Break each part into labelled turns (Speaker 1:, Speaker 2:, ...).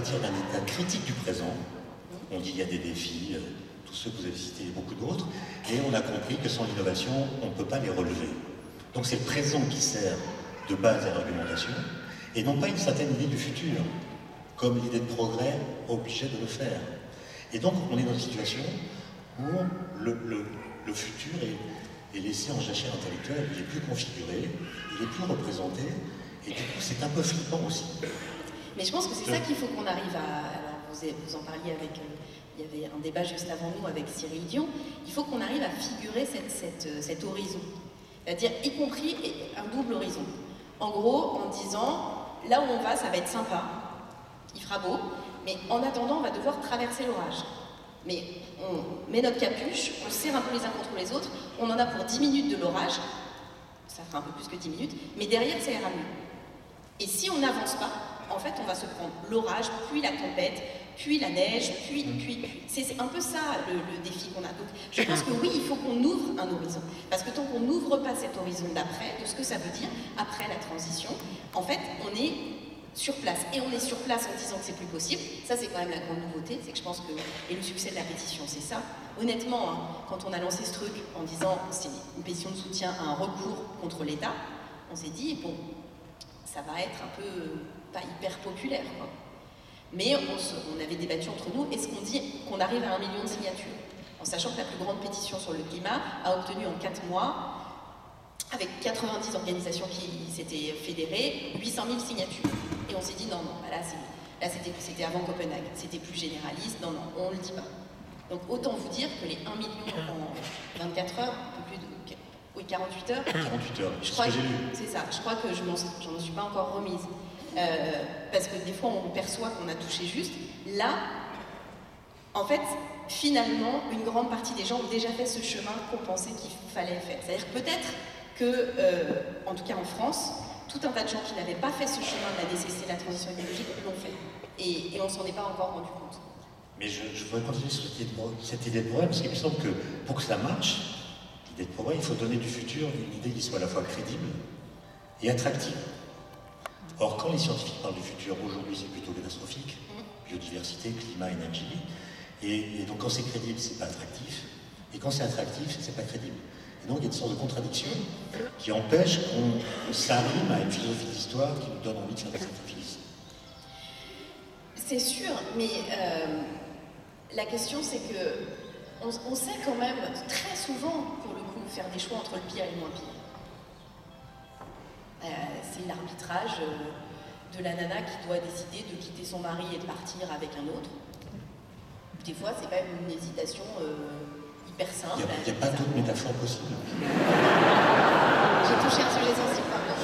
Speaker 1: partir d'un état critique du présent. On dit qu'il y a des défis, tous ceux que vous avez cités et beaucoup d'autres, et on a compris que sans l'innovation, on ne peut pas les relever. Donc c'est le présent qui sert de base à l'argumentation, et non pas une certaine idée du futur, comme l'idée de progrès obligeait de le faire. Et donc on est dans une situation où le futur est laissé en jachère intellectuelle, il est plus configuré, il est plus représenté, et du coup c'est un peu flippant aussi.
Speaker 2: Mais je pense que c'est ça qu'il faut qu'on arrive à... Alors vous en parliez avec... il y avait un débat juste avant nous avec Cyril Dion. Il faut qu'on arrive à figurer cet horizon. C'est-à-dire, y compris un double horizon. En gros, en disant, là où on va, ça va être sympa, il fera beau, mais en attendant, on va devoir traverser l'orage. Mais on met notre capuche, on serre un peu les uns contre les autres, on en a pour 10 minutes de l'orage, ça fera un peu plus que 10 minutes, mais derrière, ça ira mieux. Et si on n'avance pas, en fait, on va se prendre l'orage, puis la tempête, puis la neige, puis. C'est un peu ça le défi qu'on a. Donc, je pense que oui, il faut qu'on ouvre un horizon. Parce que tant qu'on n'ouvre pas cet horizon d'après, de ce que ça veut dire, après la transition, en fait, on est sur place. Et on est sur place en disant que c'est plus possible. Ça, c'est quand même la grande nouveauté. C'est que je pense que... Et le succès de la pétition, c'est ça. Honnêtement, hein, quand on a lancé ce truc en disant c'est une pétition de soutien à un recours contre l'État, on s'est dit, bon, ça va être un peu... pas hyper populaire, quoi. Mais on avait débattu entre nous, est-ce qu'on dit qu'on arrive à 1 million de signatures? En sachant que la plus grande pétition sur le climat a obtenu en 4 mois, avec 90 organisations qui s'étaient fédérées, 800 000 signatures. Et on s'est dit non, là c'était avant Copenhague, c'était plus généraliste, non, on ne le dit pas. Donc autant vous dire que les 1 million en 24 heures, un peu plus de... Oui, 48 heures.
Speaker 1: 48 heures,
Speaker 2: je crois
Speaker 1: que j'ai lu.
Speaker 2: C'est ça, je crois que j'en suis pas encore remise. Parce que des fois on perçoit qu'on a touché juste. Là, en fait, finalement, une grande partie des gens ont déjà fait ce chemin qu'on pensait qu'il fallait faire. C'est-à-dire peut-être que, en tout cas en France, tout un tas de gens qui n'avaient pas fait ce chemin de la nécessité de la transition écologique l'ont fait. Et on ne s'en est pas encore rendu compte.
Speaker 1: Mais je voudrais continuer sur cette idée de progrès, parce qu'il me semble que pour que ça marche, l'idée de progrès, il faut donner du futur une idée qui soit à la fois crédible et attractive. Or, quand les scientifiques parlent du futur, aujourd'hui c'est plutôt catastrophique, biodiversité, climat, énergie, et donc quand c'est crédible, c'est pas attractif, et quand c'est attractif, c'est pas crédible. Et donc il y a une sorte de contradiction qui empêche qu'on s'arrime à une philosophie d'histoire qui nous donne envie de faire des sacrifices.
Speaker 2: C'est sûr, mais la question c'est que on sait quand même très souvent, pour le coup, faire des choix entre le pire et le moins pire. C'est l'arbitrage de la nana qui doit décider de quitter son mari et de partir avec un autre. Des fois, c'est quand même une hésitation hyper simple.
Speaker 1: Il n'y a pas d'autre métaphore possible.
Speaker 2: J'ai touché un sujet sensible, pardon.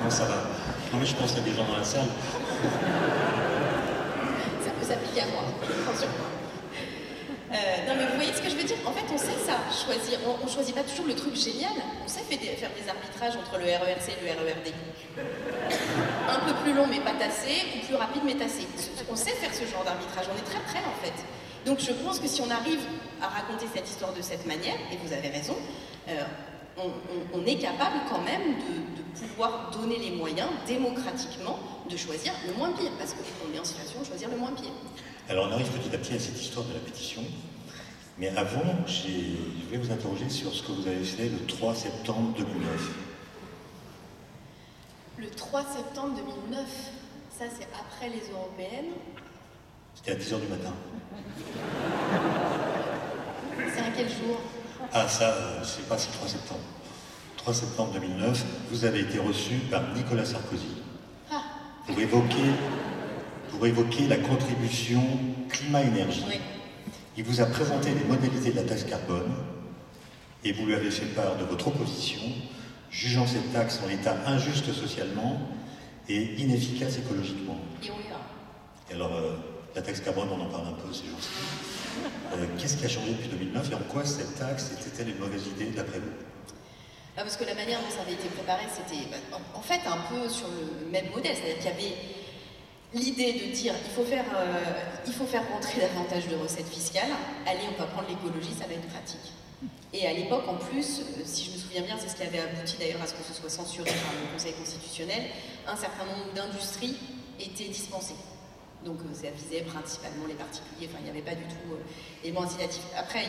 Speaker 1: Non, ça va. Non, mais je pense qu'il y a des gens dans la salle.
Speaker 2: Ça peut s'appliquer à moi, attention. Non mais vous voyez ce que je veux dire? En fait, on sait ça, choisir. On choisit pas toujours le truc génial. On sait faire des arbitrages entre le RERC et le RERD. Un peu plus long mais pas tassé, ou plus rapide mais tassé. On sait faire ce genre d'arbitrage, on est très près en fait. Donc je pense que si on arrive à raconter cette histoire de cette manière, et vous avez raison, on est capable quand même de pouvoir donner les moyens démocratiquement de choisir le moins pire, parce qu'on est en situation de choisir le moins pire.
Speaker 1: Alors on arrive petit à petit à cette histoire de la pétition, mais avant, je vais vous interroger sur ce que vous avez fait le 3 septembre 2009.
Speaker 2: Le 3 septembre 2009, ça c'est après les européennes.
Speaker 1: C'était à 10h du matin.
Speaker 2: C'est à quel jour?
Speaker 1: Ah ça, c'est pas, c'est le 3 septembre. 3 septembre 2009, vous avez été reçu par Nicolas Sarkozy pour évoquer la contribution climat-énergie.
Speaker 2: Oui.
Speaker 1: Il vous a présenté les modalités de la taxe carbone et vous lui avez fait part de votre opposition, jugeant cette taxe en état injuste socialement et inefficace écologiquement.
Speaker 2: Et on y va.
Speaker 1: Et alors, la taxe carbone, on en parle un peu ces jours-ci. Qu'est-ce qui a changé depuis 2009 et en quoi cette taxe était-elle une mauvaise idée d'après vous?
Speaker 2: Parce que la manière dont ça avait été préparé, c'était en fait un peu sur le même modèle, c'est-à-dire qu'il y avait l'idée de dire il faut faire rentrer davantage de recettes fiscales, allez on va prendre l'écologie, ça va être pratique. Et à l'époque en plus, si je me souviens bien, c'est ce qui avait abouti d'ailleurs à ce que ce soit censuré par le Conseil constitutionnel, un certain nombre d'industries étaient dispensés. Donc ça visait principalement les particuliers, enfin il n'y avait pas du tout élément incitatif. Après,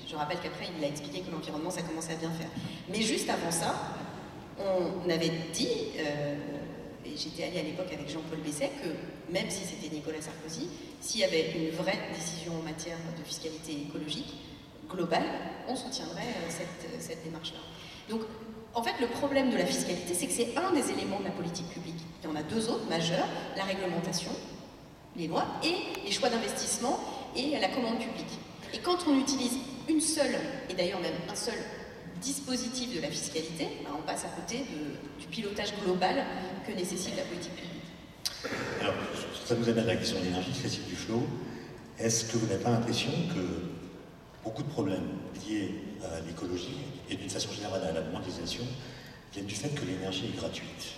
Speaker 2: je rappelle qu'après il a expliqué que l'environnement ça commençait à bien faire. Mais juste avant ça, on avait dit, et j'étais allée à l'époque avec Jean-Paul Besset, que même si c'était Nicolas Sarkozy, s'il y avait une vraie décision en matière de fiscalité écologique globale, on soutiendrait cette démarche-là. Donc en fait, le problème de la fiscalité, c'est que c'est un des éléments de la politique publique. Il y en a deux autres majeurs, la réglementation, les lois, et les choix d'investissement et la commande publique. Et quand on utilise une seule, et d'ailleurs même un seul dispositif de la fiscalité, ben on passe à côté du pilotage global que nécessite la politique publique.
Speaker 1: Alors, ça nous amène à la question de l'énergie, Cécile Duflot. Est-ce que vous n'avez pas l'impression que beaucoup de problèmes liés à l'écologie et d'une façon générale à la mondialisation viennent du fait que l'énergie est gratuite?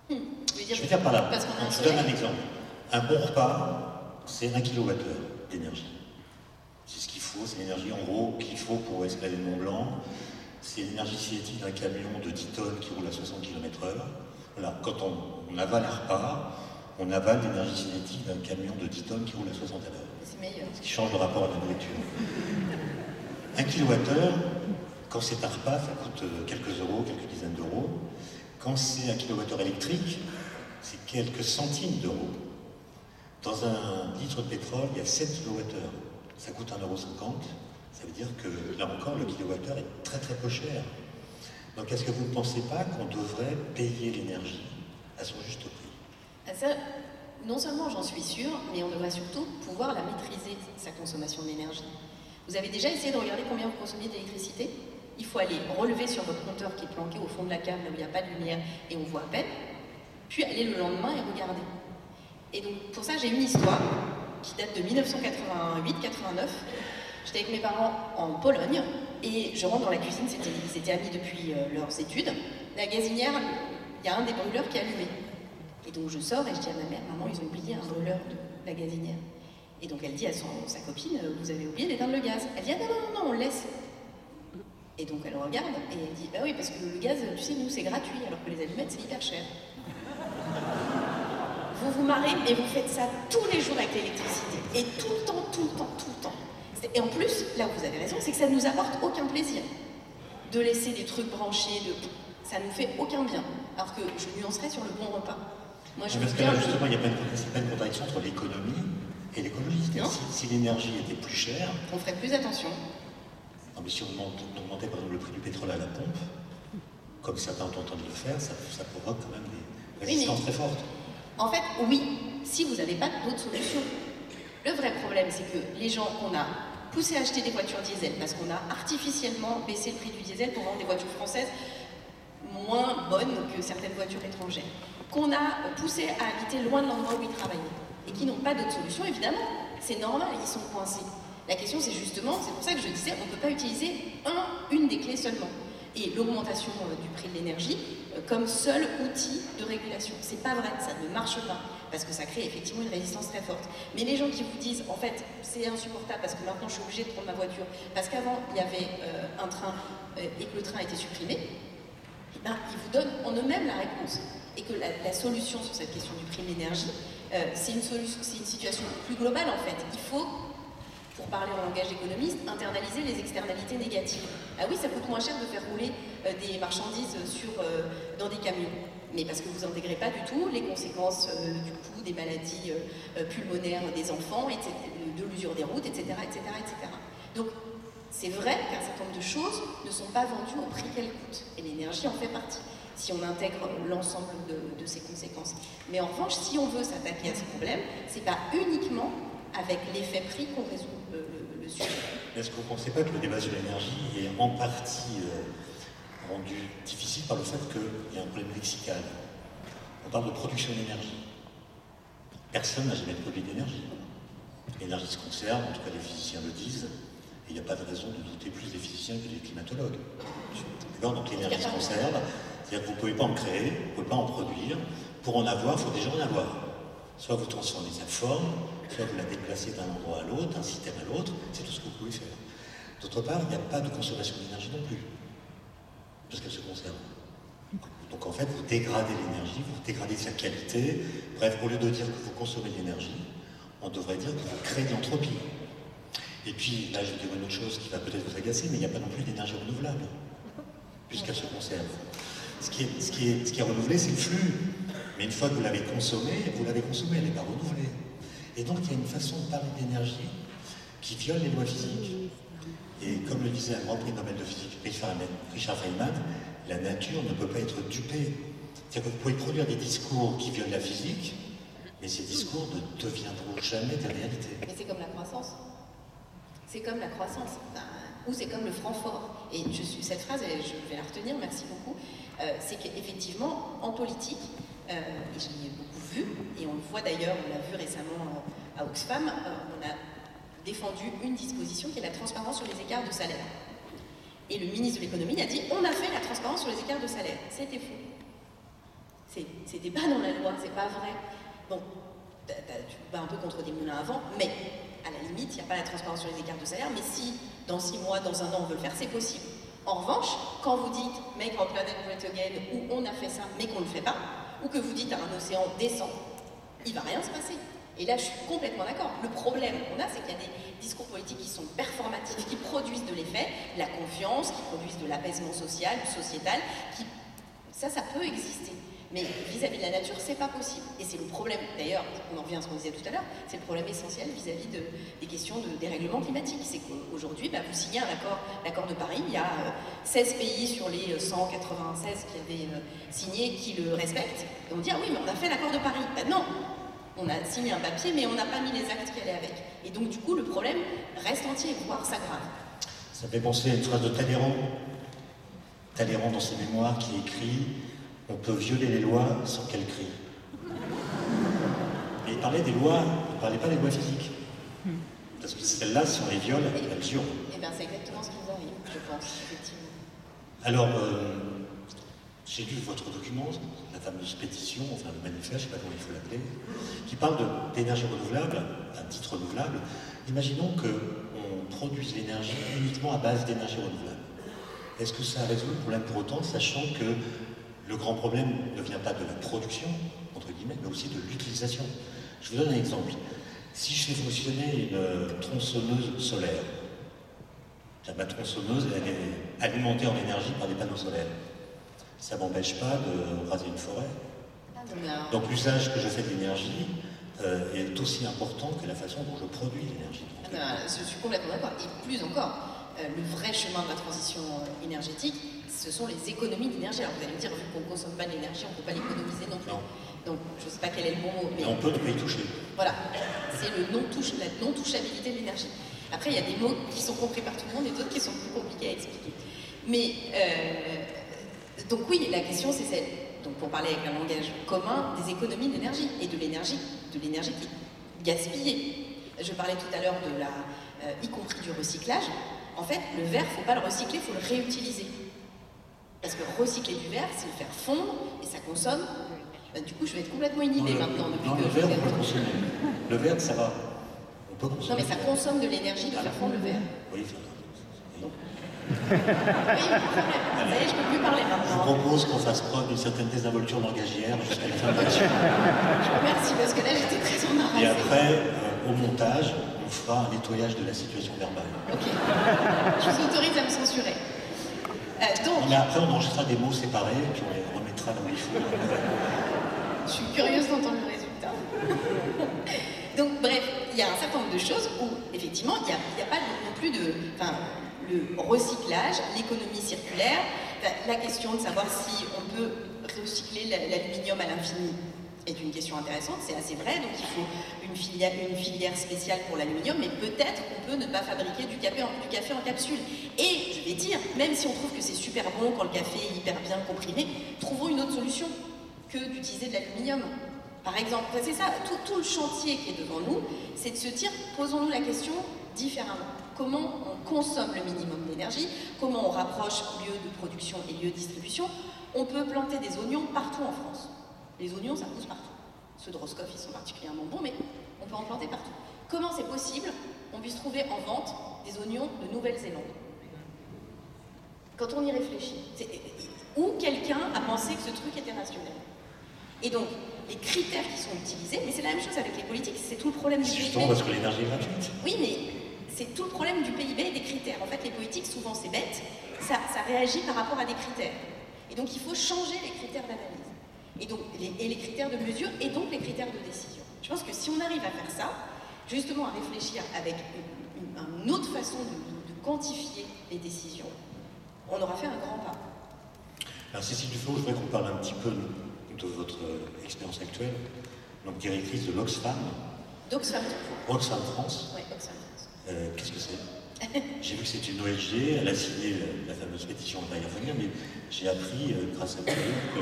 Speaker 1: Je vais dire par là, je donne un exemple. Un bon repas, c'est 1 kWh d'énergie. C'est ce qu'il faut, c'est l'énergie en gros qu'il faut pour escalader le Mont Blanc. C'est l'énergie cinétique d'un camion de 10 tonnes qui roule à 60 km/h. Voilà, quand on avale un repas, on avale l'énergie cinétique d'un camion de 10 tonnes qui roule à 60 à l'heure.
Speaker 2: C'est meilleur.
Speaker 1: Ce qui change le rapport à la nourriture. 1 kWh, quand c'est un repas, ça coûte quelques euros, quelques dizaines d'euros. Quand c'est 1 kWh électrique, c'est quelques centimes d'euros. Dans un litre de pétrole, il y a 7 kWh. Ça coûte 1,50 €. Ça veut dire que, là encore, le kilowattheure est très très peu cher. Donc est-ce que vous ne pensez pas qu'on devrait payer l'énergie à son juste prix?
Speaker 2: Ça, non seulement j'en suis sûre, mais on devrait surtout pouvoir la maîtriser, sa consommation d'énergie. Vous avez déjà essayé de regarder combien vous consommez d'électricité? Il faut aller relever sur votre compteur qui est planqué au fond de la cave, là où il n'y a pas de lumière et on voit à peine, puis aller le lendemain et regarder. Et donc pour ça, j'ai une histoire qui date de 1988-89. J'étais avec mes parents en Pologne et je rentre dans la cuisine, ils s'étaient amis depuis leurs études. La gazinière, il y a un des brûleurs qui est allumé. Et donc je sors et je dis à ma mère, maman, ils ont oublié un brûleur de la gazinière. Et donc elle dit à sa copine, vous avez oublié d'éteindre le gaz. Elle dit, ah non, on le laisse. Et donc elle regarde et elle dit, bah oui, parce que le gaz, tu sais, nous c'est gratuit, alors que les allumettes c'est hyper cher. Vous vous marrez et vous faites ça tous les jours avec l'électricité. Et tout le temps. Et en plus, là où vous avez raison, c'est que ça ne nous apporte aucun plaisir. De laisser des trucs branchés, ça ne nous fait aucun bien. Alors que je nuancerais sur le bon repas. Moi,
Speaker 1: parce que là, justement, il n'y a pas une contradiction entre l'économie et l'écologie. Si l'énergie était plus chère...
Speaker 2: On ferait plus attention.
Speaker 1: Non, mais si on augmentait par exemple le prix du pétrole à la pompe, comme certains ont entendu le faire, ça provoque quand même des résistances très fortes.
Speaker 2: En fait, oui, si vous n'avez pas d'autres solutions. Le vrai problème, c'est que les gens qu'on a poussés à acheter des voitures diesel, parce qu'on a artificiellement baissé le prix du diesel pour vendre des voitures françaises moins bonnes que certaines voitures étrangères, qu'on a poussé à habiter loin de l'endroit où ils travaillaient, et qui n'ont pas d'autre solution, évidemment, c'est normal, ils sont coincés. La question, c'est justement, c'est pour ça que je disais, on ne peut pas utiliser une des clés seulement. Et l'augmentation du prix de l'énergie comme seul outil de régulation. C'est pas vrai, ça ne marche pas, parce que ça crée effectivement une résistance très forte. Mais les gens qui vous disent, en fait, c'est insupportable parce que maintenant je suis obligée de prendre ma voiture, parce qu'avant il y avait un train et que le train a été supprimé, eh ben, ils vous donnent en eux-mêmes la réponse. Et que la solution sur cette question du prix de l'énergie, c'est une situation plus globale en fait. Il faut, pour parler en langage économiste, internaliser les externalités négatives. Ah oui, ça coûte moins cher de faire rouler des marchandises dans des camions. Mais parce que vous n'intégrez pas du tout les conséquences du coup des maladies pulmonaires des enfants, de l'usure des routes, etc. Donc, c'est vrai qu'un certain nombre de choses ne sont pas vendues au prix qu'elles coûtent. Et l'énergie en fait partie, si on intègre l'ensemble de ces conséquences. Mais en revanche, si on veut s'attaquer à ce problème, c'est pas uniquement avec l'effet prix qu'on résout le sujet.
Speaker 1: Est-ce que vous ne pensez pas que le débat sur l'énergie est en partie rendu difficile par le fait qu'il y a un problème lexical? On parle de production d'énergie. Personne n'a jamais produit d'énergie. L'énergie se conserve, en tout cas les physiciens le disent, et il n'y a pas de raison de douter plus des physiciens que des climatologues. D'accord, donc l'énergie se conserve, c'est-à-dire que vous ne pouvez pas en créer, vous ne pouvez pas en produire. Pour en avoir, il faut déjà en avoir. Soit vous transformez sa forme, soit vous la déplacez d'un endroit à l'autre, d'un système à l'autre, c'est tout ce que vous pouvez faire. D'autre part, il n'y a pas de consommation d'énergie non plus, parce qu'elle se conserve. Donc en fait, vous dégradez l'énergie, vous dégradez sa qualité. Bref, au lieu de dire que vous consommez de l'énergie, on devrait dire que vous créez de l'entropie. Et puis, là, je vais dire une autre chose qui va peut-être vous agacer, mais il n'y a pas non plus d'énergie renouvelable, puisqu'elle se conserve. Ce qui est renouvelé, c'est le flux. Mais une fois que vous l'avez consommé, elle n'est pas renouvelée. Et donc, il y a une façon de parler d'énergie qui viole les lois physiques. Et comme le disait un grand prix Nobel de physique, Richard Feynman, la nature ne peut pas être dupée. C'est-à-dire que vous pouvez produire des discours qui violent la physique, mais ces discours ne deviendront jamais des réalités.
Speaker 2: Mais c'est comme la croissance. C'est comme la croissance, ou c'est comme le franc fort. Et cette phrase, je vais la retenir, merci beaucoup, c'est qu'effectivement, en politique, et je l'ai beaucoup vu, et on le voit d'ailleurs, on l'a vu récemment à Oxfam, on a défendu une disposition qui est la transparence sur les écarts de salaire. Et le ministre de l'économie a dit, on a fait la transparence sur les écarts de salaire. C'était faux. C'était pas dans la loi, c'est pas vrai. Bon, tu vas un peu contre des moulins à vent, mais à la limite, il n'y a pas la transparence sur les écarts de salaire, mais si dans 6 mois, dans 1 an, on veut le faire, c'est possible. En revanche, quand vous dites « make our planet great again » ou « on a fait ça, mais qu'on ne le fait pas », ou que vous dites à un océan « descend », il ne va rien se passer. Et là, je suis complètement d'accord. Le problème qu'on a, c'est qu'il y a des discours politiques qui sont performatifs, qui produisent de l'effet, la confiance, qui produisent de l'apaisement social, sociétal, ça peut exister. Mais vis-à-vis de la nature, c'est pas possible. Et c'est le problème, d'ailleurs, on en revient à ce qu'on disait tout à l'heure, c'est le problème essentiel vis-à-vis des questions de dérèglement climatique. C'est qu'aujourd'hui, vous signez l'accord de Paris, il y a 16 pays sur les 196 qui avaient signé qui le respectent. Et on dit, ah oui, mais on a fait l'accord de Paris. Ben non, on a signé un papier, mais on n'a pas mis les actes qui allaient avec. Et donc, du coup, le problème reste entier, voire s'aggrave.
Speaker 1: Ça fait penser à une phrase de Talleyrand. Talleyrand, dans ses mémoires, qui écrit « On peut violer les lois sans qu'elles crient ». Et il parlait des lois, il ne parlait pas des lois physiques. Parce que celles-là, si on les viole, elles hurlent.
Speaker 2: Eh bien, c'est exactement ce qui nous arrive, je pense, effectivement.
Speaker 1: Alors, j'ai lu votre document, la fameuse pétition, enfin le manifeste, je ne sais pas comment il faut l'appeler, qui parle d'énergie renouvelable, un titre renouvelable. Imaginons qu'on produise l'énergie uniquement à base d'énergie renouvelable. Est-ce que ça résout le problème pour autant, sachant que le grand problème ne vient pas de la production, entre guillemets, mais aussi de l'utilisation? Je vous donne un exemple. Si je fais fonctionner une tronçonneuse solaire, ma tronçonneuse, elle est alimentée en énergie par des panneaux solaires. Ça ne m'empêche pas de raser une forêt. Donc l'usage que je fais de l'énergie est aussi important que la façon dont je produis l'énergie.
Speaker 2: Je suis complètement d'accord. Et plus encore, le vrai chemin de la transition énergétique, ce sont les économies d'énergie. Alors vous allez me dire, vu qu'on ne consomme pas de l'énergie, on ne peut pas l'économiser non plus. Non. Donc je ne sais pas quel est le bon mot.
Speaker 1: Mais on peut ne pas y toucher.
Speaker 2: Voilà, c'est la non-touchabilité de l'énergie. Après, il y a des mots qui sont compris par tout le monde et d'autres qui sont plus compliqués à expliquer. Mais, donc oui, la question c'est celle, donc pour parler avec un langage commun, des économies d'énergie et de l'énergie qui est gaspillée. Je parlais tout à l'heure de y compris du recyclage. En fait, le verre, il ne faut pas le recycler, il faut le réutiliser. Parce que recycler du verre, c'est le faire fondre et ça consomme. Du coup, je vais être complètement inhibée maintenant depuis que
Speaker 1: le verre, on peut consommer. Le verre, ça va. On peut consommer.
Speaker 2: Non, mais ça consomme de l'énergie de faire fondre le verre.
Speaker 1: Oui,
Speaker 2: donc. Oui, pas de problème. Ça y est, je ne peux plus parler maintenant.
Speaker 1: Je propose qu'on fasse preuve d'une certaine désinvolture langagière jusqu'à la fin de l'émission.
Speaker 2: Je vous remercie parce que là, j'étais très embarrassée.
Speaker 1: Et après, au montage, on fera un nettoyage de la situation verbale.
Speaker 2: Ok. Je vous autorise à me censurer. Donc...
Speaker 1: Non, mais après, on enregistrera des mots séparés et puis on les remettra là où il faut.
Speaker 2: Je suis curieuse d'entendre le résultat. Donc, bref, il y a un certain nombre de choses où, effectivement, il n'y a pas non plus de... Enfin, le recyclage, l'économie circulaire, la question de savoir si on peut recycler l'aluminium à l'infini est une question intéressante, c'est assez vrai, donc il faut une filière spéciale pour l'aluminium, mais peut-être qu'on peut ne pas fabriquer du café en capsule. Et je vais dire, même si on trouve que c'est super bon quand le café est hyper bien comprimé, trouvons une autre solution que d'utiliser de l'aluminium. Par exemple, c'est ça, tout le chantier qui est devant nous, c'est de se dire, posons-nous la question différemment. Comment on consomme le minimum d'énergie, comment on rapproche lieu de production et lieu de distribution. On peut planter des oignons partout en France. Les oignons, ça pousse partout. Ceux de Roscoff, ils sont particulièrement bons, mais on peut en planter partout. Comment c'est possible qu'on puisse trouver en vente des oignons de Nouvelle-Zélande? Quand on y réfléchit, où quelqu'un a pensé que ce truc était rationnel. Et donc, les critères qui sont utilisés, mais c'est la même chose avec les politiques, c'est tout le problème du PIB.
Speaker 1: Justement parce que l'énergie est gratuite.
Speaker 2: Oui, mais c'est tout le problème du PIB et des critères. En fait, les politiques, souvent, c'est bête, ça réagit par rapport à des critères. Et donc, il faut changer les critères d'analyse. Et donc, les critères de mesure, et donc les critères de décision. Je pense que si on arrive à faire ça, justement à réfléchir avec une autre façon de quantifier les décisions, on aura fait un grand pas.
Speaker 1: Alors Cécile Duflo, je voudrais qu'on parle un petit peu de votre expérience actuelle, donc directrice de l'Oxfam.
Speaker 2: D'Oxfam
Speaker 1: France.
Speaker 2: Oui, Oxfam France.
Speaker 1: Qu'est-ce que c'est? J'ai vu que c'est une ONG, elle a signé la fameuse pétition, on va y revenir, mais j'ai appris, grâce à vous, que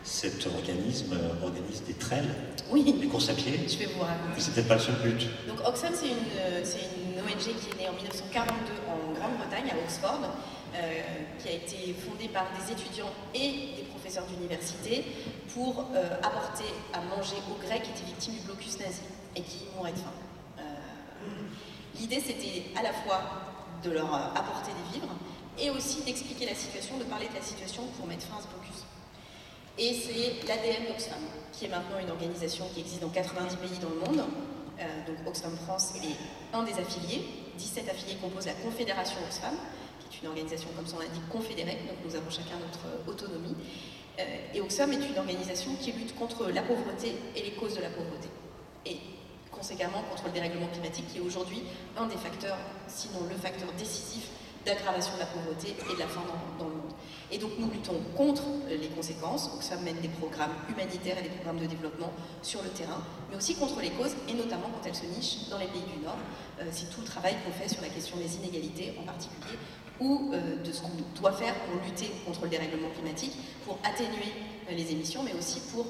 Speaker 1: cet organisme organise des trails, des courses à pied.
Speaker 2: Je vais vous raconter.
Speaker 1: C'est peut-être pas le seul but.
Speaker 2: Donc Oxfam, c'est une ONG qui est née en 1942 en Grande-Bretagne, à Oxford, qui a été fondée par des étudiants et des professeurs d'université pour apporter à manger aux Grecs qui étaient victimes du blocus nazi et qui mouraient de faim. L'idée, c'était à la fois de leur apporter des vivres et aussi d'expliquer la situation, de parler de la situation pour mettre fin à ce blocus. Et c'est l'ADN d'Oxfam, qui est maintenant une organisation qui existe dans 90 pays dans le monde. Donc Oxfam France est un des affiliés. 17 affiliés composent la Confédération Oxfam, qui est une organisation, comme son l'indique, confédérée. Donc nous avons chacun notre autonomie. Et Oxfam est une organisation qui lutte contre la pauvreté et les causes de la pauvreté. Et conséquemment contre le dérèglement climatique, qui est aujourd'hui un des facteurs, sinon le facteur décisif, d'aggravation de la pauvreté et de la faim dans le monde. Et donc nous luttons contre les conséquences. Oxfam mène des programmes humanitaires et des programmes de développement sur le terrain, mais aussi contre les causes, et notamment quand elles se nichent dans les pays du Nord. C'est tout le travail qu'on fait sur la question des inégalités en particulier, ou de ce qu'on doit faire pour lutter contre le dérèglement climatique, pour atténuer les émissions, mais aussi pour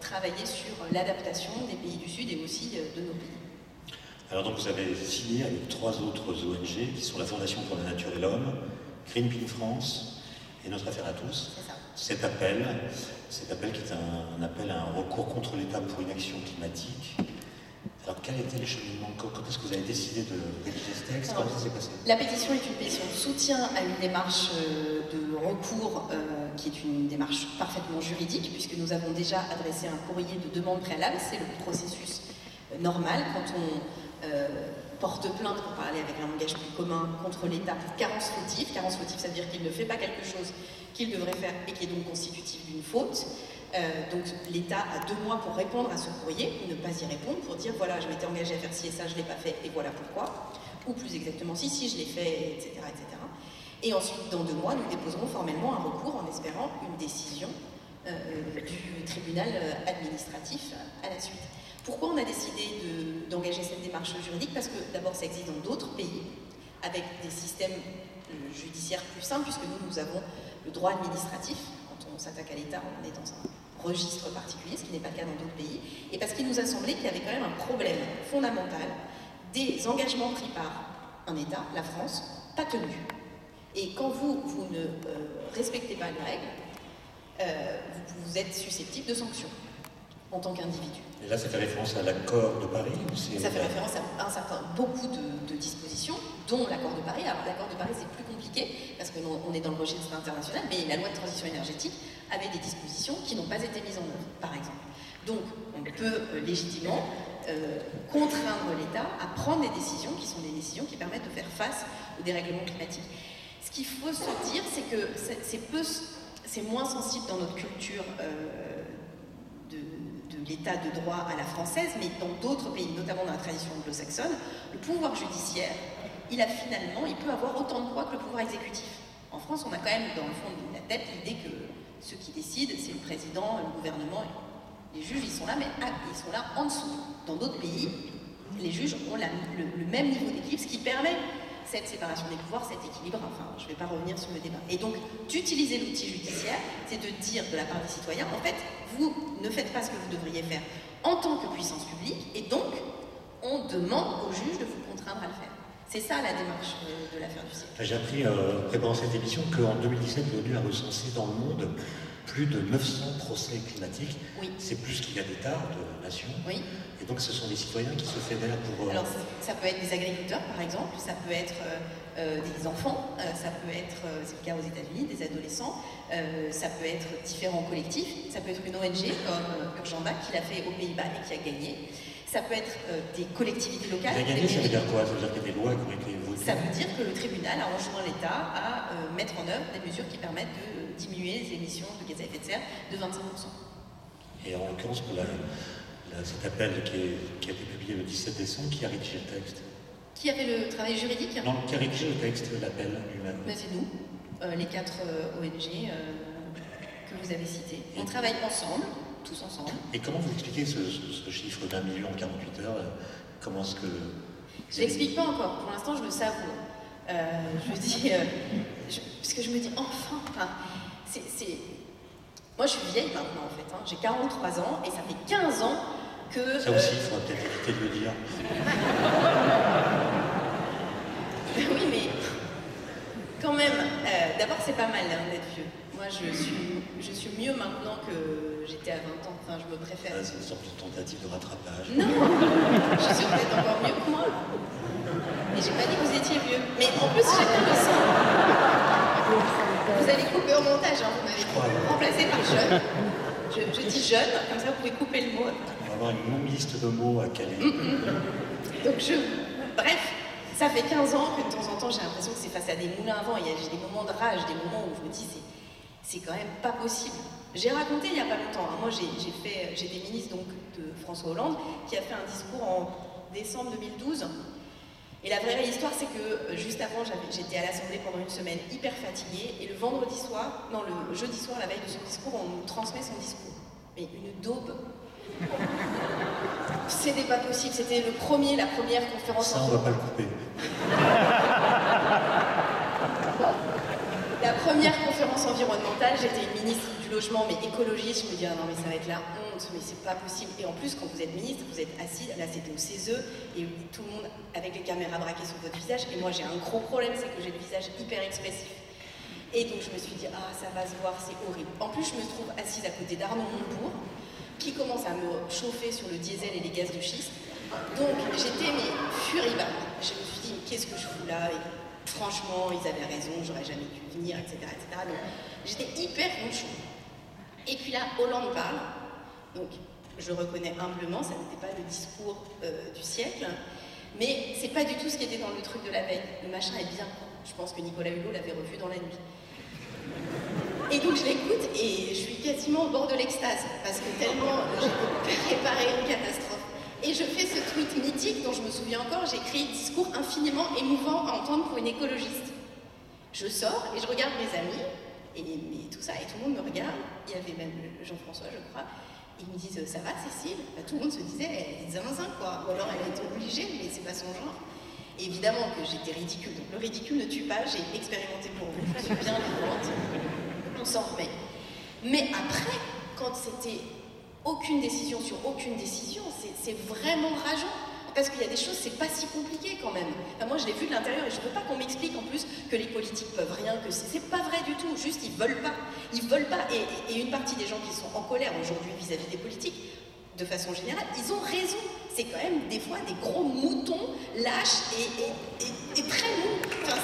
Speaker 2: travailler sur l'adaptation des pays du Sud et aussi de nos pays.
Speaker 1: Alors donc vous avez signé avec 3 autres ONG qui sont la Fondation pour la Nature et l'Homme, Greenpeace France et Notre Affaire à tous. Cet appel qui est un appel à un recours contre l'État pour une action climatique. Alors quel était le cheminement? Quand est-ce que vous avez décidé de rédiger ce texte? Comment ça s'est passé?
Speaker 2: La pétition est une pétition de soutien à une démarche de recours qui est une démarche parfaitement juridique, puisque nous avons déjà adressé un courrier de demande préalable. C'est le processus normal quand on porte plainte, pour parler avec un langage plus commun, contre l'État pour carence fautive. Carence fautive, ça veut dire qu'il ne fait pas quelque chose qu'il devrait faire et qui est donc constitutif d'une faute. Donc l'État a 2 mois pour répondre à ce courrier, ou ne pas y répondre, pour dire voilà, je m'étais engagé à faire ci et ça, je ne l'ai pas fait, et voilà pourquoi. Ou plus exactement, si je l'ai fait, etc., etc. Et ensuite, dans 2 mois, nous déposerons formellement un recours en espérant une décision du tribunal administratif à la suite. Pourquoi on a décidé d'engager cette démarche juridique? Parce que d'abord ça existe dans d'autres pays, avec des systèmes judiciaires plus simples, puisque nous avons le droit administratif. Quand on s'attaque à l'État, on est dans un registre particulier, ce qui n'est pas le cas dans d'autres pays. Et parce qu'il nous a semblé qu'il y avait quand même un problème fondamental des engagements pris par un État, la France, pas tenus. Et quand vous ne respectez pas les règles, vous êtes susceptible de sanctions en tant qu'individu.
Speaker 1: Et là, ça fait référence à l'accord de Paris ou
Speaker 2: ça fait référence à beaucoup de dispositions, dont l'accord de Paris. Alors l'accord de Paris, c'est plus compliqué, parce qu'on est dans le registre international, mais la loi de transition énergétique avait des dispositions qui n'ont pas été mises en œuvre, par exemple. Donc, on peut légitimement contraindre l'État à prendre des décisions qui sont des décisions qui permettent de faire face au dérèglement climatique. Ce qu'il faut se dire, c'est que c'est moins sensible dans notre culture de l'état de droit à la française, mais dans d'autres pays, notamment dans la tradition anglo-saxonne, le pouvoir judiciaire, il peut avoir autant de poids que le pouvoir exécutif. En France, on a quand même dans le fond de la tête l'idée que ceux qui décident, c'est le président, le gouvernement, les juges, ils sont là, mais ils sont là en dessous. Dans d'autres pays, les juges ont le même niveau d'équilibre, ce qui permet cette séparation des pouvoirs, cet équilibre. Enfin, je ne vais pas revenir sur le débat. Et donc, d'utiliser l'outil judiciaire, c'est de dire de la part des citoyens, en fait, vous ne faites pas ce que vous devriez faire en tant que puissance publique, et donc, on demande aux juges de vous contraindre à le faire. C'est ça la démarche de l'affaire du siècle.
Speaker 1: J'ai appris, préparant cette émission, qu'en 2017, l'ONU a recensé dans le monde plus de 900 procès climatiques.
Speaker 2: Oui.
Speaker 1: C'est plus qu'il y a d'États, de nations.
Speaker 2: Oui.
Speaker 1: Et donc ce sont des citoyens qui se fédèrent pour...
Speaker 2: Alors ça peut être des agriculteurs par exemple, ça peut être des enfants, ça peut être, c'est le cas aux États-Unis, des adolescents, ça peut être différents collectifs, ça peut être une ONG comme Urgenda qui l'a fait aux Pays-Bas et qui a gagné. Ça peut être des collectivités locales.
Speaker 1: Qui a gagné, ça veut dire quoi? Ça veut dire qu'il y a des lois qui ont été votées?
Speaker 2: Ça veut dire que le tribunal a enjoint l'État à mettre en œuvre des mesures qui permettent de diminuer les émissions de gaz à effet de serre de 25%.
Speaker 1: Et en l'occurrence, pour cet appel qui a été publié le 17 décembre, qui a rédigé le texte?
Speaker 2: Qui a fait le travail juridique?
Speaker 1: Non, qui a rédigé le texte, l'appel lui-même?
Speaker 2: Ben, c'est nous, les 4 ONG que vous avez cités. On travaille ensemble, tous ensemble.
Speaker 1: Et comment vous expliquez ce chiffre d'1 million en 48 heures? Comment est-ce que...
Speaker 2: Je ne l'explique pas encore, pour l'instant je le savoure. Je me dis, parce que je me dis, enfin, moi je suis vieille maintenant en fait, hein. J'ai 43 ans et ça fait 15 ans que...
Speaker 1: Ça aussi, il faudra peut-être éviter de le dire.
Speaker 2: Oui, mais quand même, d'abord c'est pas mal hein, d'être vieux. Moi je suis mieux maintenant que j'étais à 20 ans, enfin je me préfère.
Speaker 1: C'est une sorte de tentative de rattrapage.
Speaker 2: Non, je suis peut-être encore mieux que moi. Et j'ai pas dit que vous étiez vieux. Mais en plus, chacun le sent. Vous allez couper au montage, hein. Vous m'avez remplacé par jeune. Je dis jeune, comme ça vous pouvez couper le mot.
Speaker 1: On va avoir une longue liste de mots à caler.
Speaker 2: Donc bref, ça fait 15 ans que de temps en temps j'ai l'impression que c'est face à des moulins à vent. J'ai des moments de rage, des moments où je me dis c'est quand même pas possible. J'ai raconté il y a pas longtemps, hein. Moi j'étais ministre donc, de François Hollande qui a fait un discours en décembre 2012. Et la vraie histoire, c'est que juste avant, j'étais à l'Assemblée pendant une semaine hyper fatiguée, et le jeudi soir, la veille de son discours, on nous transmet son discours. Mais une daube. C'était pas possible, c'était la première conférence.
Speaker 1: Ça, on va pas le couper.
Speaker 2: La première conférence environnementale, j'étais une ministre du logement, mais écologiste. Je me dis, ah non, mais ça va être la honte, mais c'est pas possible. Et en plus, quand vous êtes ministre, vous êtes assis, là c'était au CESE, et tout le monde avec les caméras braquées sur votre visage. Et moi, j'ai un gros problème, c'est que j'ai le visage hyper expressif. Et donc, je me suis dit, ah, ça va se voir, c'est horrible. En plus, je me trouve assise à côté d'Arnaud Montebourg, qui commence à me chauffer sur le diesel et les gaz de schiste. Donc, j'étais, mais furibande. Je me suis dit, mais qu'est-ce que je fous là? Et franchement, ils avaient raison, j'aurais jamais dû venir, etc. Donc, j'étais hyper ronchon. Et puis là, Hollande parle. Donc, je reconnais humblement, ça n'était pas le discours du siècle, mais c'est pas du tout ce qui était dans le truc de la veille. Le machin est bien. Je pense que Nicolas Hulot l'avait revu dans la nuit. Et donc, je l'écoute et je suis quasiment au bord de l'extase, parce que tellement j'ai préparé une catastrophe. Et je fais ce tweet mythique dont je me souviens encore, j'écris « Discours infiniment émouvant à entendre pour une écologiste ». Je sors et je regarde mes amis, et tout ça, et tout le monde me regarde. Il y avait même Jean-François, je crois. Ils me disent « Ça va, Cécile ?» Tout le monde se disait « Elle est zinzin, quoi. » Ou alors elle était obligée, mais c'est pas son genre. Et évidemment que j'étais ridicule. Donc le ridicule ne tue pas, j'ai expérimenté pour vous, je suis bien vivante. On s'en remet. Mais après, quand c'était aucune décision sur aucune décision, c'est vraiment rageant. Parce qu'il y a des choses, c'est pas si compliqué quand même. Enfin, moi, je l'ai vu de l'intérieur et je veux pas qu'on m'explique en plus que les politiques peuvent rien, que c'est pas vrai du tout. Juste, ils veulent pas. Ils veulent pas. Et une partie des gens qui sont en colère aujourd'hui vis-à-vis des politiques, de façon générale, ils ont raison. C'est quand même des fois des gros moutons lâches et très mous. Enfin,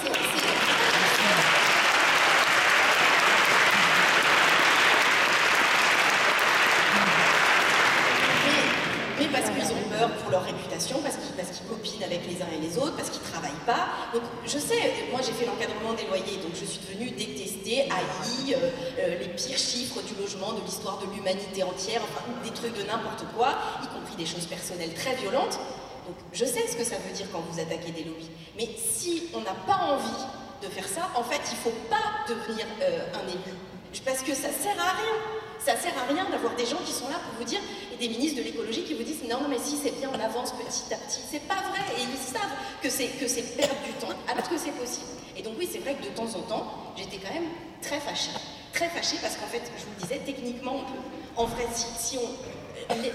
Speaker 2: mais parce qu'ils ont peur pour leur réputation, parce qu'ils copinent avec les uns et les autres, parce qu'ils travaillent pas. Donc je sais, moi j'ai fait l'encadrement des loyers, donc je suis devenue détestée, haïe, les pires chiffres du logement, de l'histoire de l'humanité entière, enfin des trucs de n'importe quoi, y compris des choses personnelles très violentes. Donc je sais ce que ça veut dire quand vous attaquez des lobbies. Mais si on n'a pas envie de faire ça, en fait il ne faut pas devenir un élu. Parce que ça sert à rien. Ça sert à rien d'avoir des gens qui sont là pour vous dire, et des ministres de l'écologie qui vous disent non, mais si c'est bien, on avance petit à petit. C'est pas vrai, et ils savent que c'est perdre du temps, alors que c'est possible. Et donc oui, c'est vrai que de temps en temps, j'étais quand même très fâchée. Très fâchée parce qu'en fait, je vous le disais, techniquement, on peut. En vrai, si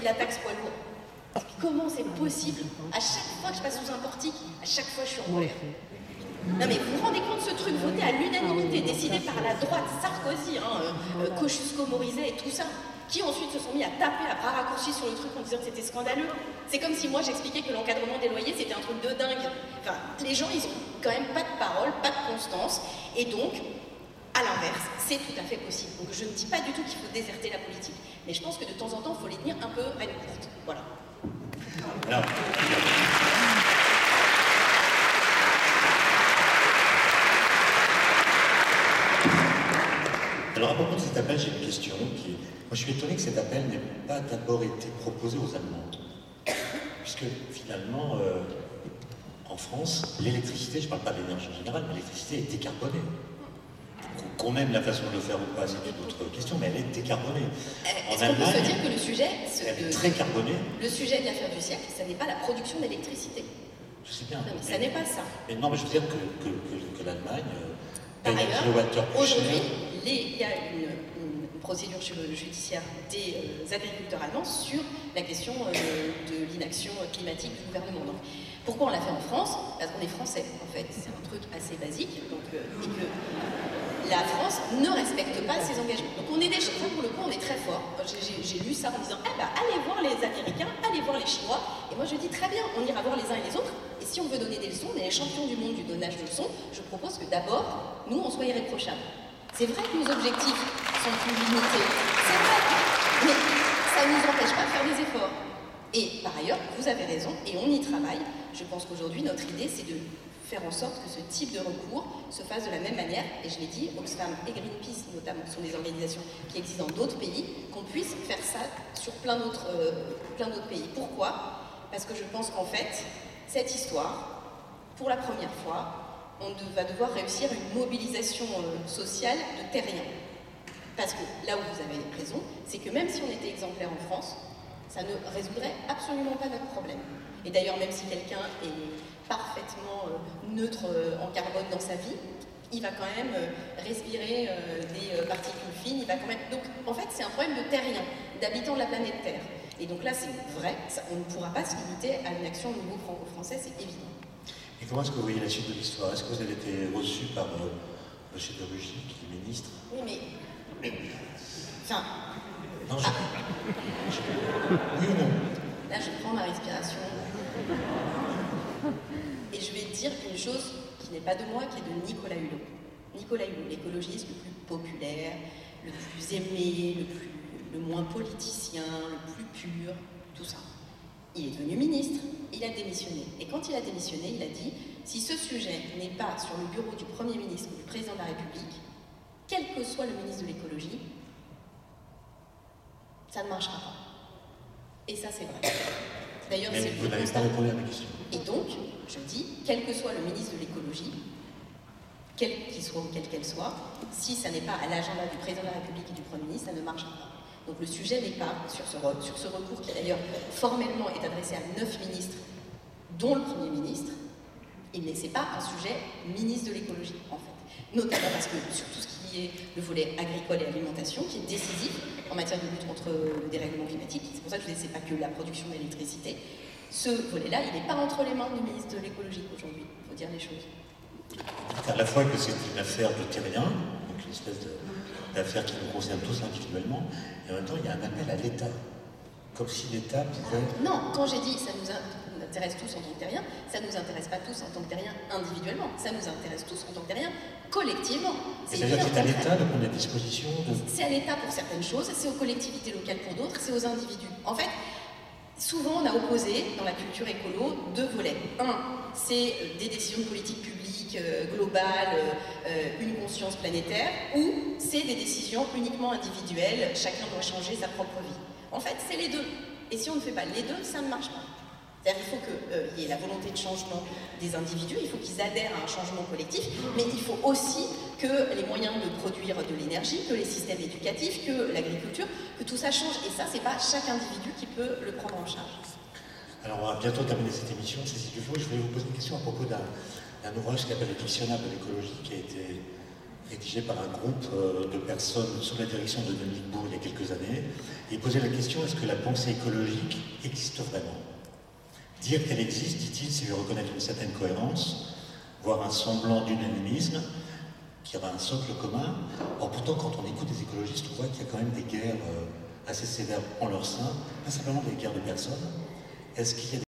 Speaker 2: la taxe poids lourd, comment c'est possible? À chaque fois que je passe sous un portique, à chaque fois je suis en colère. Non mais vous vous rendez compte, ce truc voté à l'unanimité, décidé par la droite, Sarkozy, Kosciusko-Morizet et tout ça, qui ensuite se sont mis à taper à bras raccourcis sur le truc en disant que c'était scandaleux. C'est comme si moi j'expliquais que l'encadrement des loyers c'était un truc de dingue. Enfin, les gens ils ont quand même pas de parole, pas de constance, et donc, à l'inverse, c'est tout à fait possible. Donc je ne dis pas du tout qu'il faut déserter la politique, mais je pense que de temps en temps, il faut les tenir un peu à une courte. Voilà.
Speaker 1: Alors à propos de cet appel, j'ai une question qui est... Moi je suis étonné que cet appel n'ait pas d'abord été proposé aux Allemands. Puisque finalement, en France, l'électricité, je ne parle pas de l'énergie en général, mais l'électricité est décarbonée. Qu'on aime la façon de le faire ou pas, c'est une autre question, mais elle est décarbonée.
Speaker 2: Est-ce qu'on peut se dire que le sujet...
Speaker 1: Elle est très carbonée.
Speaker 2: Le sujet de l'affaire du siècle, ça n'est pas la production d'électricité.
Speaker 1: Je sais bien.
Speaker 2: Non, mais ça n'est pas ça.
Speaker 1: Mais non, mais je veux dire que l'Allemagne...
Speaker 2: Par ailleurs, aujourd'hui, il y a une procédure judiciaire des agriculteurs allemands sur la question de l'inaction climatique du gouvernement. Donc, pourquoi on l'a fait en France? Parce qu'on est français, en fait. C'est un truc assez basique. Donc, et que la France ne respecte pas ses engagements. Donc on est des choses, pour le coup, on est très fort. J'ai lu ça en disant, allez voir les Américains, allez voir les Chinois. Et moi je dis, très bien, on ira voir les uns et les autres. Et si on veut donner des leçons, on est les champions du monde du donnage de leçons, je propose que d'abord, nous, on soit irréprochables. C'est vrai que nos objectifs sont plus limités. C'est vrai. Mais ça ne nous empêche pas de faire des efforts. Et par ailleurs, vous avez raison, et on y travaille. Je pense qu'aujourd'hui, notre idée, c'est de faire en sorte que ce type de recours se fasse de la même manière, et je l'ai dit, Oxfam et Greenpeace notamment sont des organisations qui existent dans d'autres pays, qu'on puisse faire ça sur plein d'autres pays. Pourquoi? Parce que je pense qu'en fait, cette histoire, pour la première fois, on va devoir réussir une mobilisation sociale de terriens. Parce que là où vous avez raison, c'est que même si on était exemplaire en France, ça ne résoudrait absolument pas notre problème. Et d'ailleurs, même si quelqu'un est parfaitement neutre en carbone dans sa vie, il va quand même respirer des particules fines, il va quand même... Donc, en fait, c'est un problème de terriens, d'habitants de la planète Terre. Et donc là, c'est vrai, on ne pourra pas se limiter à une action au niveau franco-français, c'est évident.
Speaker 1: Et comment est-ce que vous voyez la suite de l'histoire? Est-ce que vous avez été reçu par M. de Rugy, qui est ministre?
Speaker 2: Oui, mais... Enfin...
Speaker 1: Non, Oui ou non?
Speaker 2: Là, je prends ma respiration. Et je vais te dire une chose qui n'est pas de moi, qui est de Nicolas Hulot. Nicolas Hulot, l'écologiste le plus populaire, le plus aimé, le moins politicien, le plus pur, tout ça. Il est devenu ministre, il a démissionné. Et quand il a démissionné, il a dit « Si ce sujet n'est pas sur le bureau du Premier ministre ou du Président de la République, quel que soit le ministre de l'écologie, ça ne marchera pas. » Et ça, c'est vrai. D'ailleurs,
Speaker 1: mais vous n'avez pas répondu à ma question.
Speaker 2: Et donc, je dis, quel que soit le ministre de l'écologie, quel qu'il soit ou quelle qu'elle soit, si ça n'est pas à l'agenda du président de la République et du Premier ministre, ça ne marchera pas. Donc le sujet n'est pas sur ce recours qui d'ailleurs formellement est adressé à 9 ministres, dont le Premier ministre, mais ce n'est pas un sujet ministre de l'écologie, en fait. Notamment parce que sur tout ce qui est le volet agricole et alimentation, qui est décisif en matière de lutte contre le dérèglement climatique, c'est pour ça que je disais, c'est pas que la production d'électricité, ce volet-là, il n'est pas entre les mains du ministre de l'écologie aujourd'hui, il faut dire les choses.
Speaker 1: À la fois que c'est une affaire de terrien, donc une espèce d'affaire qui nous concerne tous individuellement, et en même temps il y a un appel à l'État, comme si l'État pouvait...
Speaker 2: Non, quand j'ai dit ça nous intéresse tous en tant que terriens, ça ne nous intéresse pas tous en tant que terriens individuellement, ça nous intéresse tous en tant que terriens collectivement.
Speaker 1: C'est-à-dire que c'est à l'État de prendre des dispositions
Speaker 2: C'est à l'État pour certaines choses, c'est aux collectivités locales pour d'autres, c'est aux individus. En fait, souvent on a opposé dans la culture écolo 2 volets. Un, c'est des décisions de politique publique globales, une conscience planétaire, ou c'est des décisions uniquement individuelles, chacun doit changer sa propre vie. En fait, c'est les deux. Et si on ne fait pas les deux, ça ne marche pas. C'est-à-dire qu'il faut qu'il y ait la volonté de changement des individus, il faut qu'ils adhèrent à un changement collectif, mais il faut aussi que les moyens de produire de l'énergie, que les systèmes éducatifs, que l'agriculture, que tout ça change. Et ça, c'est pas chaque individu qui peut le prendre en charge.
Speaker 1: Alors, on va bientôt terminer cette émission. Cécile Dufaux, je voulais vous poser une question à propos d'un ouvrage qui s'appelle Le Dictionnaire de l'écologie, qui a été rédigé par un groupe de personnes sous la direction de Dominique Bourg il y a quelques années. Et il posait la question, est-ce que la pensée écologique existe vraiment? Dire qu'elle existe, dit-il, c'est lui reconnaître une certaine cohérence voire un semblant d'unanimisme, qui aura un socle commun. Or pourtant, quand on écoute des écologistes, on voit qu'il y a quand même des guerres assez sévères en leur sein, pas simplement des guerres de personnes. Est-ce qu'il y a